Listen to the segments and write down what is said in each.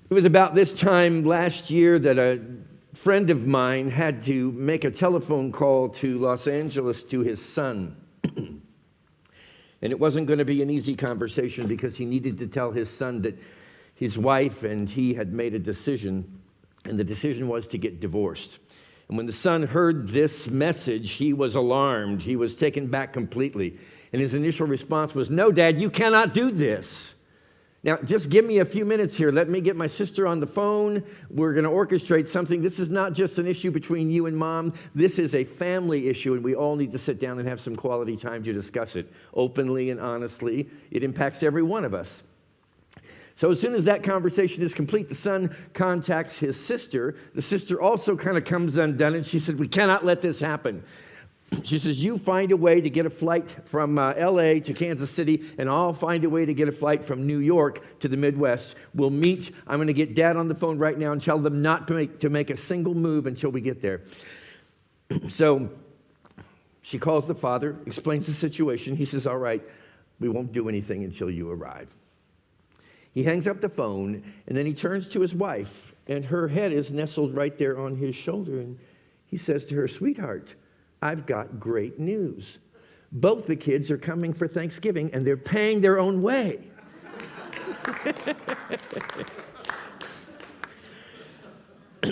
It was about this time last year that a friend of mine had to make a telephone call to Los Angeles to his son. And it wasn't going to be an easy conversation because he needed to tell his son that his wife and he had made a decision, and the decision was to get divorced. And when the son heard this message, he was alarmed. He was taken back completely. And his initial response was, "No, Dad, you cannot do this. Now, just give me a few minutes here. Let me get my sister on the phone. We're going to orchestrate something. This is not just an issue between you and Mom. This is a family issue, and we all need to sit down and have some quality time to discuss it openly and honestly. It impacts every one of us." So as soon as that conversation is complete, the son contacts his sister. The sister also kind of comes undone, and she said, "We cannot let this happen." She says, "You find a way to get a flight from L.A. to Kansas City, and I'll find a way to get a flight from New York to the Midwest. We'll meet. I'm going to get Dad on the phone right now and tell them not to make a single move until we get there." So she calls the father, explains the situation. He says, "All right, we won't do anything until you arrive." He hangs up the phone, and then he turns to his wife, and her head is nestled right there on his shoulder, and he says to her, "Sweetheart, I've got great news. Both the kids are coming for Thanksgiving, and they're paying their own way."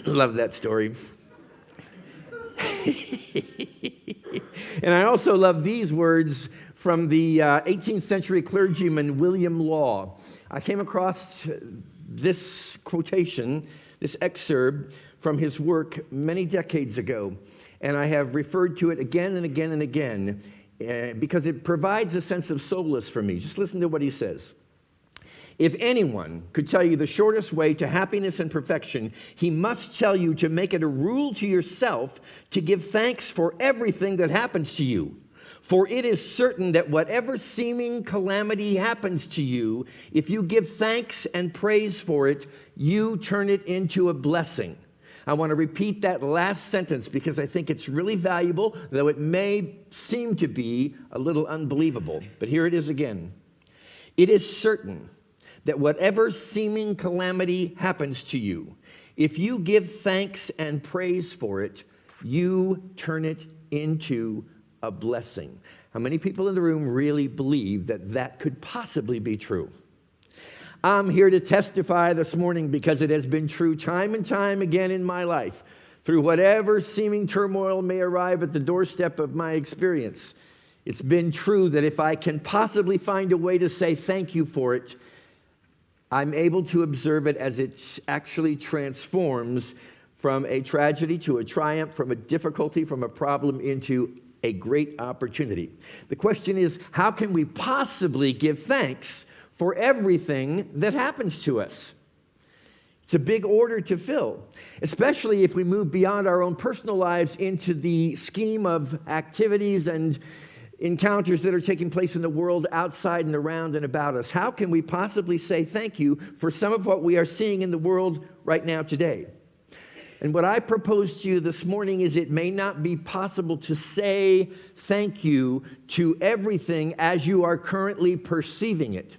Love that story. And I also love these words from the 18th century clergyman William Law. I came across this quotation, this excerpt from his work many decades ago. And I have referred to it again and again and again because it provides a sense of solace for me. Just listen to what he says. "If anyone could tell you the shortest way to happiness and perfection, he must tell you to make it a rule to yourself to give thanks for everything that happens to you. For it is certain that whatever seeming calamity happens to you, if you give thanks and praise for it, you turn it into a blessing." I want to repeat that last sentence because I think it's really valuable, though it may seem to be a little unbelievable. But here it is again. "It is certain that whatever seeming calamity happens to you, if you give thanks and praise for it, you turn it into a blessing." How many people in the room really believe that that could possibly be true? I'm here to testify this morning because it has been true time and time again in my life. Through whatever seeming turmoil may arrive at the doorstep of my experience, it's been true that if I can possibly find a way to say thank you for it, I'm able to observe it as it actually transforms from a tragedy to a triumph, from a difficulty, from a problem into a great opportunity. The question is, how can we possibly give thanks for everything that happens to us? It's a big order to fill, especially if we move beyond our own personal lives into the scheme of activities and encounters that are taking place in the world outside and around and about us. How can we possibly say thank you for some of what we are seeing in the world right now today? And what I propose to you this morning is it may not be possible to say thank you to everything as you are currently perceiving it.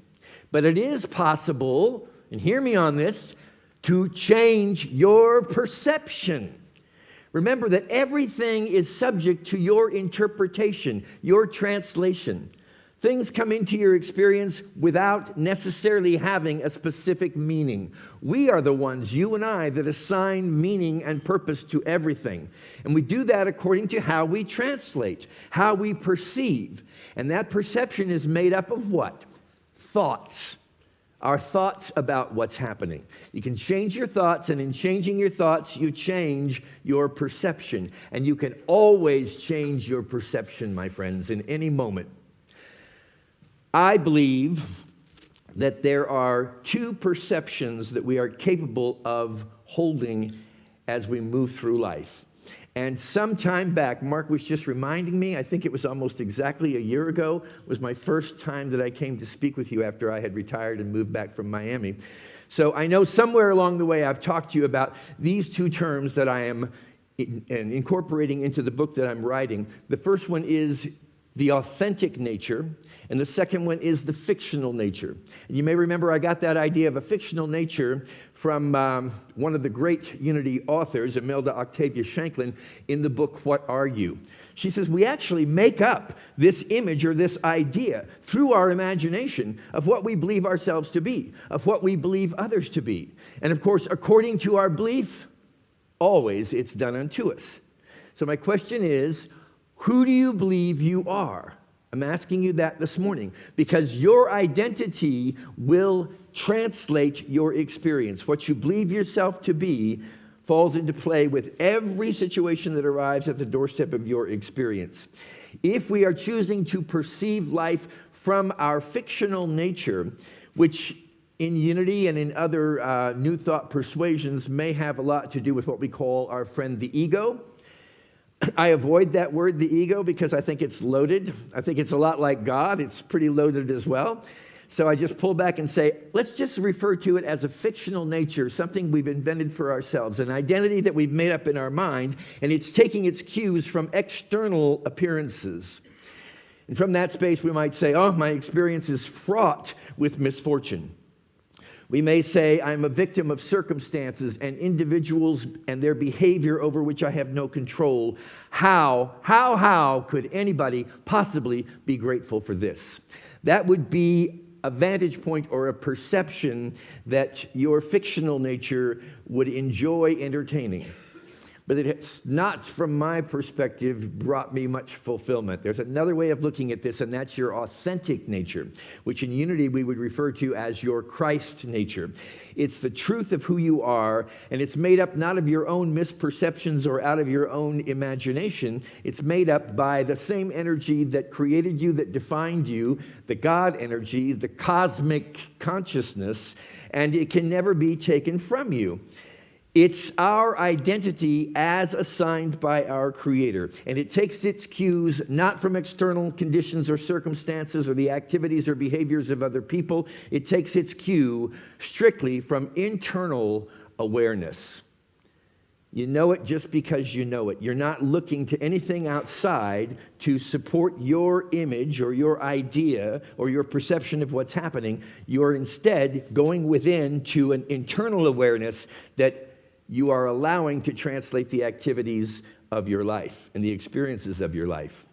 But it is possible, and hear me on this, to change your perception. Remember that everything is subject to your interpretation, your translation. Things come into your experience without necessarily having a specific meaning. We are the ones, you and I, that assign meaning and purpose to everything. And we do that according to how we translate, how we perceive. And that perception is made up of what? Thoughts. Our thoughts about what's happening. You can change your thoughts, and in changing your thoughts, you change your perception. And you can always change your perception, my friends, in any moment. I believe that there are two perceptions that we are capable of holding as we move through life. And some time back, Mark was just reminding me, I think it was almost exactly a year ago, was my first time that I came to speak with you after I had retired and moved back from Miami. So I know somewhere along the way I've talked to you about these two terms that I am incorporating into the book that I'm writing. The first one is the authentic nature, and the second one is the fictional nature. And you may remember I got that idea of a fictional nature from one of the great Unity authors, Imelda Octavia Shanklin, in the book, What Are You? She says we actually make up this image or this idea through our imagination of what we believe ourselves to be, of what we believe others to be. And of course, according to our belief, always it's done unto us. So my question is, who do you believe you are? I'm asking you that this morning because your identity will translate your experience. What you believe yourself to be falls into play with every situation that arrives at the doorstep of your experience. If we are choosing to perceive life from our fictional nature, which in Unity and in other New Thought persuasions may have a lot to do with what we call our friend the ego. I avoid that word, the ego, because I think it's loaded. I think it's a lot like God. It's pretty loaded as well. So I just pull back and say, let's just refer to it as a fictional nature, something we've invented for ourselves, an identity that we've made up in our mind, and it's taking its cues from external appearances. And from that space, we might say, oh, my experience is fraught with misfortune. We may say, I'm a victim of circumstances and individuals and their behavior over which I have no control. How could anybody possibly be grateful for this? That would be a vantage point or a perception that your fictional nature would enjoy entertaining. But it's not, from my perspective, brought me much fulfillment. There's another way of looking at this, and that's your authentic nature, which in Unity we would refer to as your Christ nature. It's the truth of who you are, and it's made up not of your own misperceptions or out of your own imagination. It's made up by the same energy that created you, that defined you, the God energy, the cosmic consciousness, and it can never be taken from you. It's our identity as assigned by our Creator. And it takes its cues not from external conditions or circumstances or the activities or behaviors of other people. It takes its cue strictly from internal awareness. You know it just because you know it. You're not looking to anything outside to support your image or your idea or your perception of what's happening. You're instead going within to an internal awareness that you are allowing to translate the activities of your life and the experiences of your life.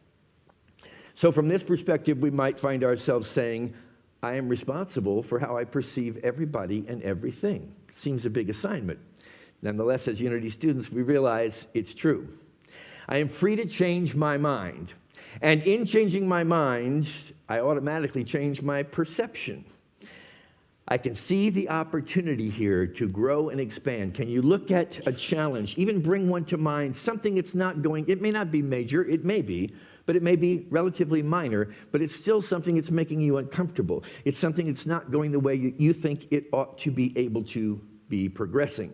So from this perspective, we might find ourselves saying, I am responsible for how I perceive everybody and everything. Seems a big assignment. Nonetheless, as Unity students, we realize it's true. I am free to change my mind. And in changing my mind, I automatically change my perception. I can see the opportunity here to grow and expand. Can you look at a challenge, even bring one to mind, something that's not going, it may not be major, it may be, but it may be relatively minor, but it's still something that's making you uncomfortable. It's something that's not going the way you think it ought to be able to be progressing.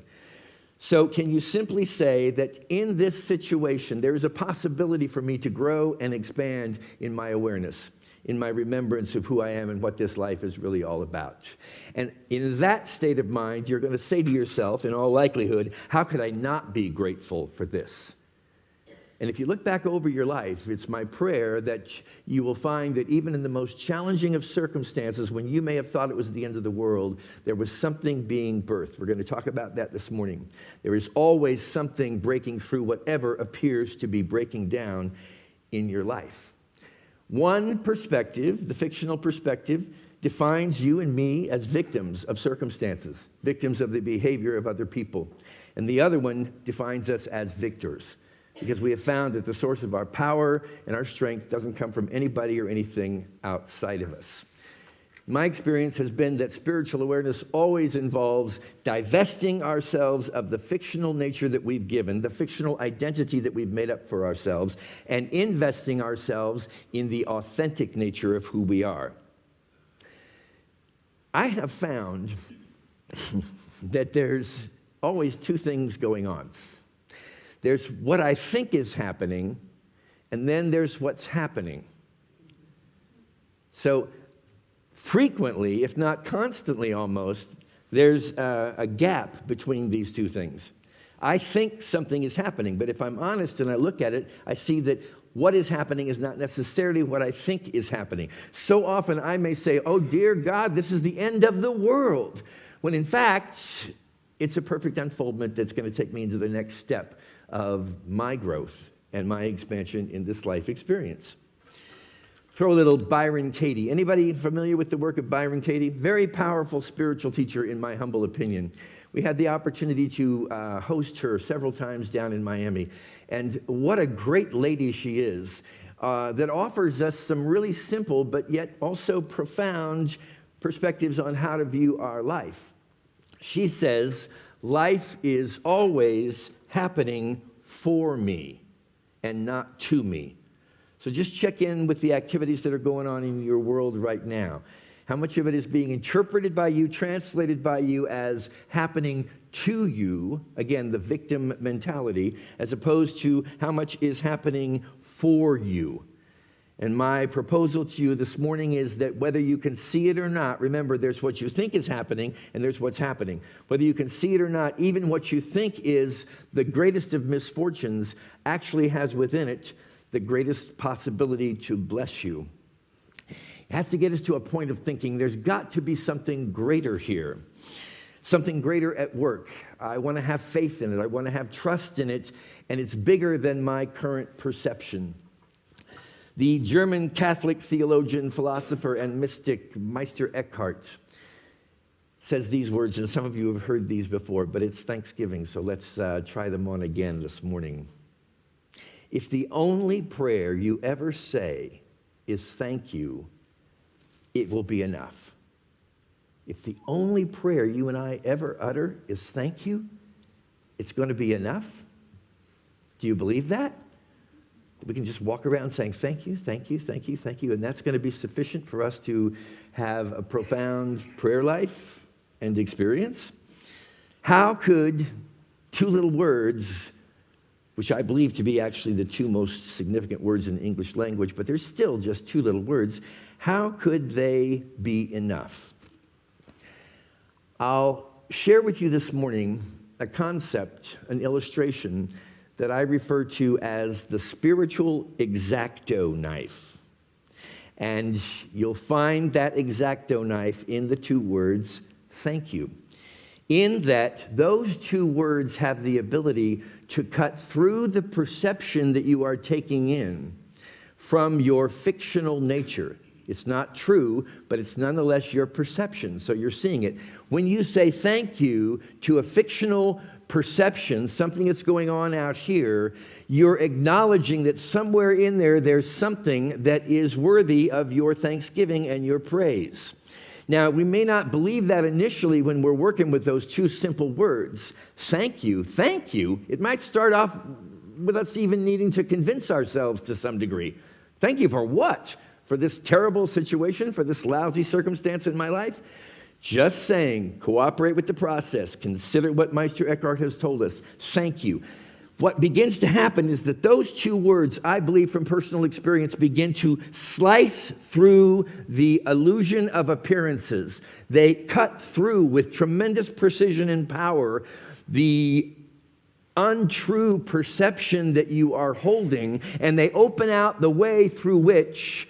So can you simply say that in this situation, there is a possibility for me to grow and expand in my awareness, in my remembrance of who I am and what this life is really all about. And in that state of mind, you're going to say to yourself, in all likelihood, how could I not be grateful for this? And if you look back over your life, it's my prayer that you will find that even in the most challenging of circumstances, when you may have thought it was the end of the world, there was something being birthed. We're going to talk about that this morning. There is always something breaking through whatever appears to be breaking down in your life. One perspective, the fictional perspective, defines you and me as victims of circumstances, victims of the behavior of other people. And the other one defines us as victors, because we have found that the source of our power and our strength doesn't come from anybody or anything outside of us. My experience has been that spiritual awareness always involves divesting ourselves of the fictional nature that we've given, the fictional identity that we've made up for ourselves, and investing ourselves in the authentic nature of who we are. I have found that there's always two things going on. There's what I think is happening, and then there's what's happening. So frequently, if not constantly almost, there's a gap between these two things. I think something is happening, but if I'm honest and I look at it, I see that what is happening is not necessarily what I think is happening. So often I may say, oh dear God, this is the end of the world, when in fact, it's a perfect unfoldment that's going to take me into the next step of my growth and my expansion in this life experience. Throw a little Byron Katie. Anybody familiar with the work of Byron Katie? Very powerful spiritual teacher, in my humble opinion. We had the opportunity to host her several times down in Miami. And what a great lady she is, that offers us some really simple but yet also profound perspectives on how to view our life. She says, life is always happening for me and not to me. So just check in with the activities that are going on in your world right now. How much of it is being interpreted by you, translated by you as happening to you, again, the victim mentality, as opposed to how much is happening for you. And my proposal to you this morning is that whether you can see it or not, remember, there's what you think is happening and there's what's happening. Whether you can see it or not, even what you think is the greatest of misfortunes actually has within it the greatest possibility to bless you. It has to get us to a point of thinking there's got to be something greater here, something greater at work. I want to have faith in it. I want to have trust in it, and it's bigger than my current perception. The German Catholic theologian, philosopher, and mystic Meister Eckhart says these words, and some of you have heard these before, but it's Thanksgiving, so let's try them on again this morning. If the only prayer you ever say is thank you, it will be enough. If the only prayer you and I ever utter is thank you, it's going to be enough. Do you believe that? We can just walk around saying thank you, thank you, thank you, thank you, and that's going to be sufficient for us to have a profound prayer life and experience. How could two little words, which I believe to be actually the two most significant words in the English language, but they're still just two little words, how could they be enough? I'll share with you this morning a concept, an illustration that I refer to as the spiritual X-Acto knife. And you'll find that X-Acto knife in the two words, thank you. In that those two words have the ability to cut through the perception that you are taking in from your fictional nature. It's not true, but it's nonetheless your perception, so you're seeing it. When you say thank you to a fictional perception, something that's going on out here, you're acknowledging that somewhere in there, there's something that is worthy of your thanksgiving and your praise. Now, we may not believe that initially when we're working with those two simple words, thank you, thank you. It might start off with us even needing to convince ourselves to some degree. Thank you for what? For this terrible situation, for this lousy circumstance in my life? Just saying, cooperate with the process. Consider what Meister Eckhart has told us. Thank you. What begins to happen is that those two words, I believe from personal experience, begin to slice through the illusion of appearances. They cut through with tremendous precision and power the untrue perception that you are holding, and they open out the way through which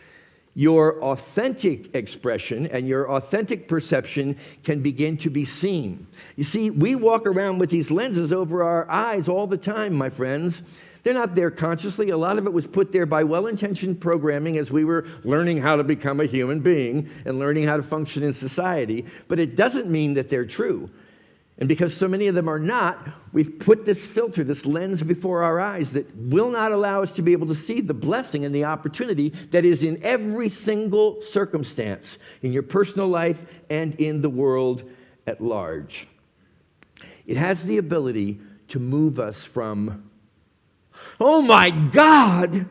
your authentic expression and your authentic perception can begin to be seen. You see, we walk around with these lenses over our eyes all the time, my friends. They're not there consciously. A lot of it was put there by well-intentioned programming as we were learning how to become a human being and learning how to function in society. But it doesn't mean that they're true. And because so many of them are not, we've put this filter, this lens before our eyes that will not allow us to be able to see the blessing and the opportunity that is in every single circumstance, in your personal life and in the world at large. It has the ability to move us from, oh my God,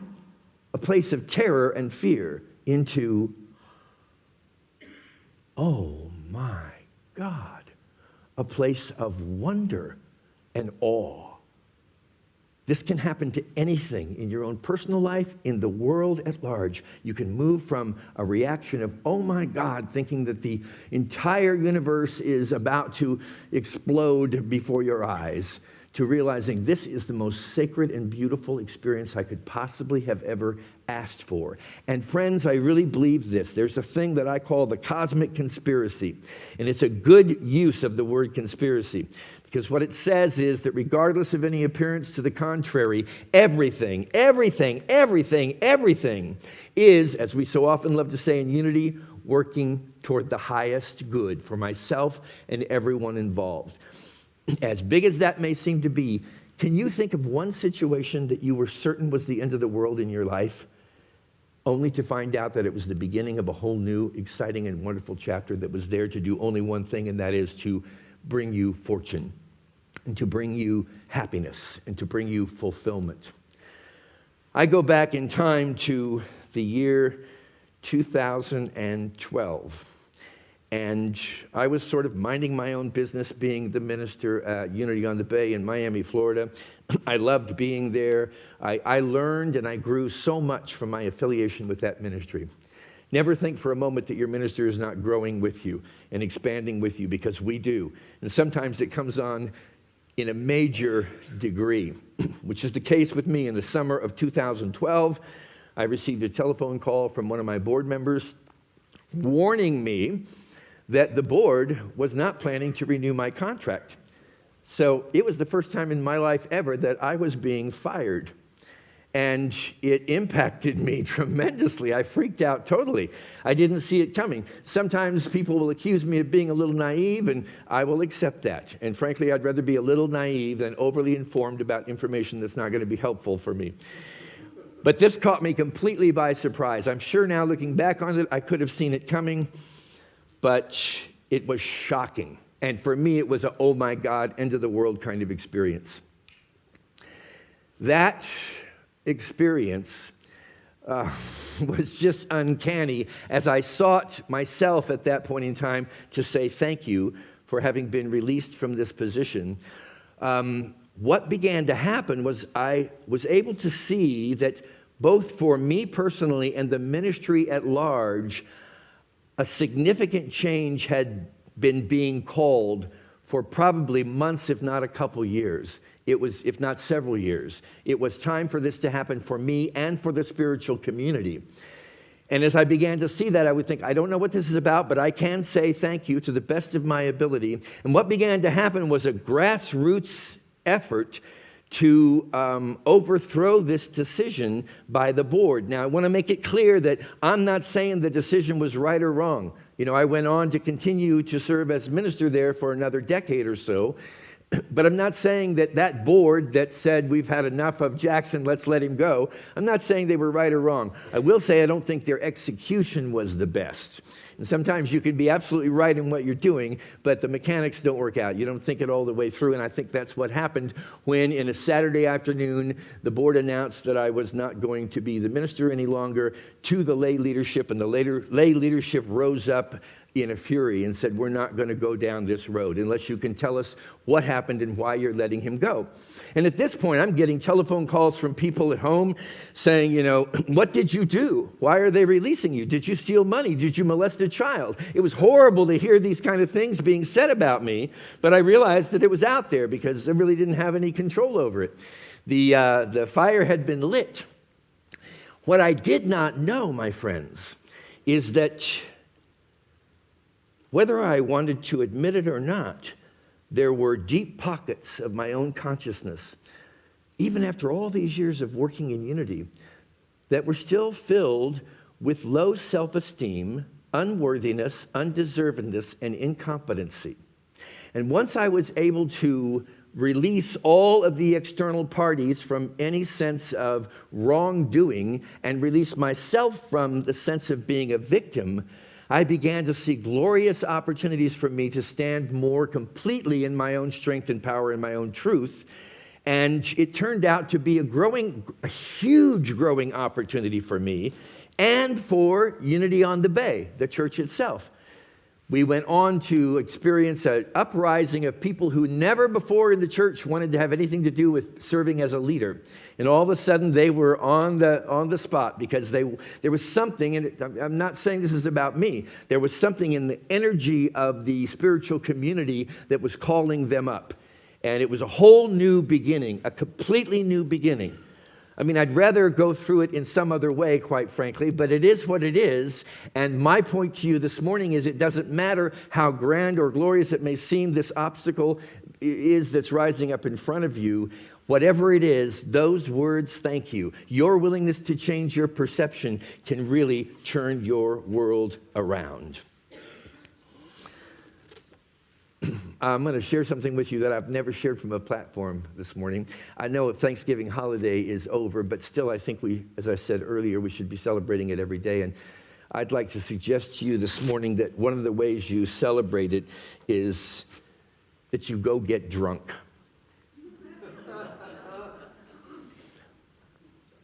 a place of terror and fear, into, oh my God, a place of wonder and awe. This can happen to anything in your own personal life, in the world at large. You can move from a reaction of, oh my God, thinking that the entire universe is about to explode before your eyes, to realizing this is the most sacred and beautiful experience I could possibly have ever asked for. And friends, I really believe this. There's a thing that I call the cosmic conspiracy, and it's a good use of the word conspiracy, because what it says is that regardless of any appearance to the contrary, everything is, as we so often love to say in unity, working toward the highest good for myself and everyone involved. As big as that may seem to be, can you think of one situation that you were certain was the end of the world in your life, only to find out that it was the beginning of a whole new, exciting, and wonderful chapter that was there to do only one thing, and that is to bring you fortune, and to bring you happiness, and to bring you fulfillment? I go back in time to the year 2012. And I was sort of minding my own business, being the minister at Unity on the Bay in Miami, Florida. I loved being there. I learned and I grew so much from my affiliation with that ministry. Never think for a moment that your minister is not growing with you and expanding with you, because we do. And sometimes it comes on in a major degree, which is the case with me. In the summer of 2012, I received a telephone call from one of my board members warning me that the board was not planning to renew my contract. So it was the first time in my life ever that I was being fired. And it impacted me tremendously. I freaked out totally. I didn't see it coming. Sometimes people will accuse me of being a little naive, and I will accept that. And frankly, I'd rather be a little naive than overly informed about information that's not going to be helpful for me. But this caught me completely by surprise. I'm sure now, looking back on it, I could have seen it coming, but it was shocking. And for me, it was a, oh my God, end of the world kind of experience. That experience was just uncanny, as I sought myself at that point in time to say thank you for having been released from this position. What began to happen was I was able to see that both for me personally and the ministry at large, a significant change had been being called for probably months, if not a couple years. It was, if not several years. It was time for this to happen for me and for the spiritual community. And as I began to see that, I would think, I don't know what this is about, but I can say thank you to the best of my ability. And what began to happen was a grassroots effort to overthrow this decision by the board. Now, I want to make it clear that I'm not saying the decision was right or wrong. You know, I went on to continue to serve as minister there for another decade or so, but I'm not saying that that board that said we've had enough of Jackson, let's let him go, I'm not saying they were right or wrong. I will say I don't think their execution was the best. And sometimes you can be absolutely right in what you're doing, but the mechanics don't work out. You don't think it all the way through, and I think that's what happened when, in a Saturday afternoon, the board announced that I was not going to be the minister any longer to the lay leadership, and the lay leadership rose up in a fury and said, we're not going to go down this road unless you can tell us what happened and why you're letting him go. And at this point, I'm getting telephone calls from people at home saying, you know, what did you do? Why are they releasing you? Did you steal money? Did you molest a child? It was horrible to hear these kind of things being said about me, but I realized that it was out there because I really didn't have any control over it. The fire had been lit. What I did not know, my friends, is that whether I wanted to admit it or not, there were deep pockets of my own consciousness, even after all these years of working in unity, that were still filled with low self-esteem, unworthiness, undeservedness, and incompetency. And once I was able to release all of the external parties from any sense of wrongdoing and release myself from the sense of being a victim, I began to see glorious opportunities for me to stand more completely in my own strength and power and my own truth. And it turned out to be a huge growing opportunity for me and for Unity on the Bay, the church itself. We went on to experience an uprising of people who never before in the church wanted to have anything to do with serving as a leader. And all of a sudden they were on the spot because there was something, and I'm not saying this is about me, there was something in the energy of the spiritual community that was calling them up. And it was a whole new beginning, a completely new beginning. I mean, I'd rather go through it in some other way, quite frankly, but it is what it is. And my point to you this morning is it doesn't matter how grand or glorious it may seem this obstacle is that's rising up in front of you. Whatever it is, those words, thank you, your willingness to change your perception can really turn your world around. I'm going to share something with you that I've never shared from a platform this morning. I know Thanksgiving holiday is over, but still I think as I said earlier, we should be celebrating it every day. And I'd like to suggest to you this morning that one of the ways you celebrate it is that you go get drunk.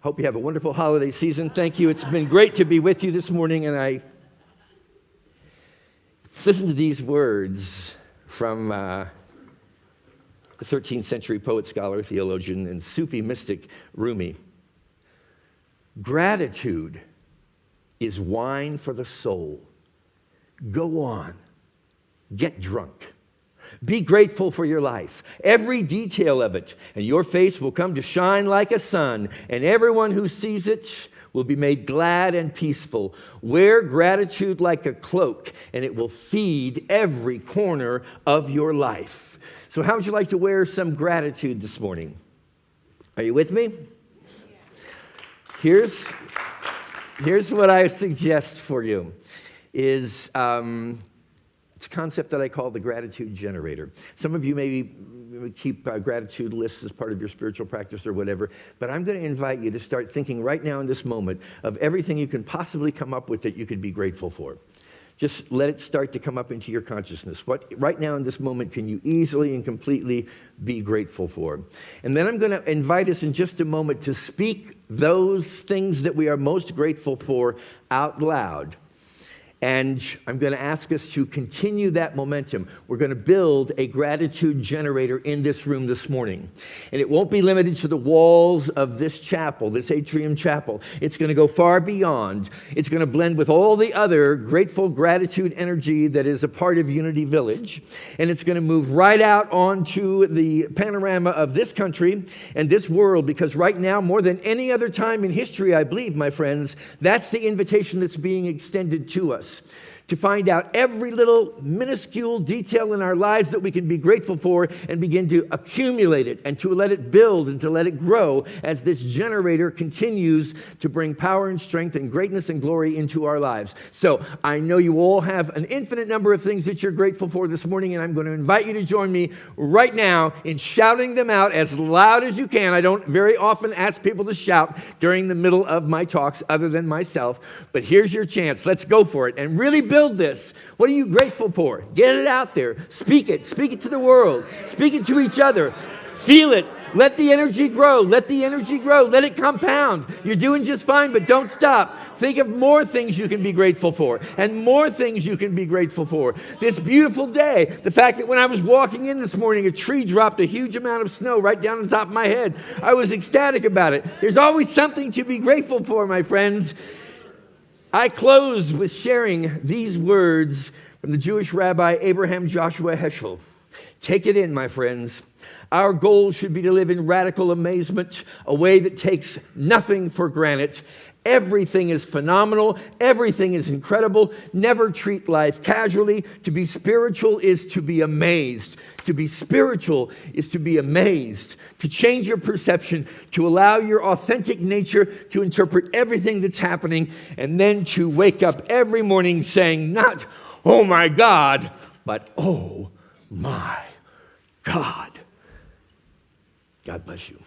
Hope you have a wonderful holiday season. Thank you. It's been great to be with you this morning. And I listen to these words from the 13th century poet, scholar, theologian, and Sufi mystic Rumi. Gratitude is wine for the soul. Go on, get drunk. Be grateful for your life, every detail of it, and your face will come to shine like a sun, and everyone who sees it will be made glad and peaceful. Wear gratitude like a cloak, and it will feed every corner of your life. So how would you like to wear some gratitude this morning? Are you with me? Here's what I suggest for you is it's a concept that I call the gratitude generator. Some of you maybe keep gratitude lists as part of your spiritual practice or whatever, but I'm going to invite you to start thinking right now in this moment of everything you can possibly come up with that you could be grateful for. Just let it start to come up into your consciousness. What right now in this moment can you easily and completely be grateful for? And then I'm going to invite us in just a moment to speak those things that we are most grateful for out loud. And I'm going to ask us to continue that momentum. We're going to build a gratitude generator in this room this morning. And it won't be limited to the walls of this chapel, this atrium chapel. It's going to go far beyond. It's going to blend with all the other grateful gratitude energy that is a part of Unity Village. And it's going to move right out onto the panorama of this country and this world, because right now, more than any other time in history, I believe, my friends, that's the invitation that's being extended to us. To find out every little minuscule detail in our lives that we can be grateful for and begin to accumulate it and to let it build and to let it grow as this generator continues to bring power and strength and greatness and glory into our lives. So I know you all have an infinite number of things that you're grateful for this morning, and I'm going to invite you to join me right now in shouting them out as loud as you can. I don't very often ask people to shout during the middle of my talks other than myself, but here's your chance. Let's go for it and really build this. What are you grateful for? Get it out there. Speak it. Speak it to the world. Speak it to each other. Feel it. Let the energy grow. Let the energy grow. Let it compound. You're doing just fine, but don't stop. Think of more things you can be grateful for and more things you can be grateful for. This beautiful day, the fact that when I was walking in this morning, a tree dropped a huge amount of snow right down on top of my head. I was ecstatic about it. There's always something to be grateful for, my friends. I close with sharing these words from the Jewish rabbi Abraham Joshua Heschel. Take it in, my friends. Our goal should be to live in radical amazement, a way that takes nothing for granted. Everything is phenomenal. Everything is incredible. Never treat life casually. To be spiritual is to be amazed. To be spiritual is to be amazed. To change your perception, to allow your authentic nature to interpret everything that's happening, and then to wake up every morning saying not, "Oh my God," but "Oh my God." God bless you.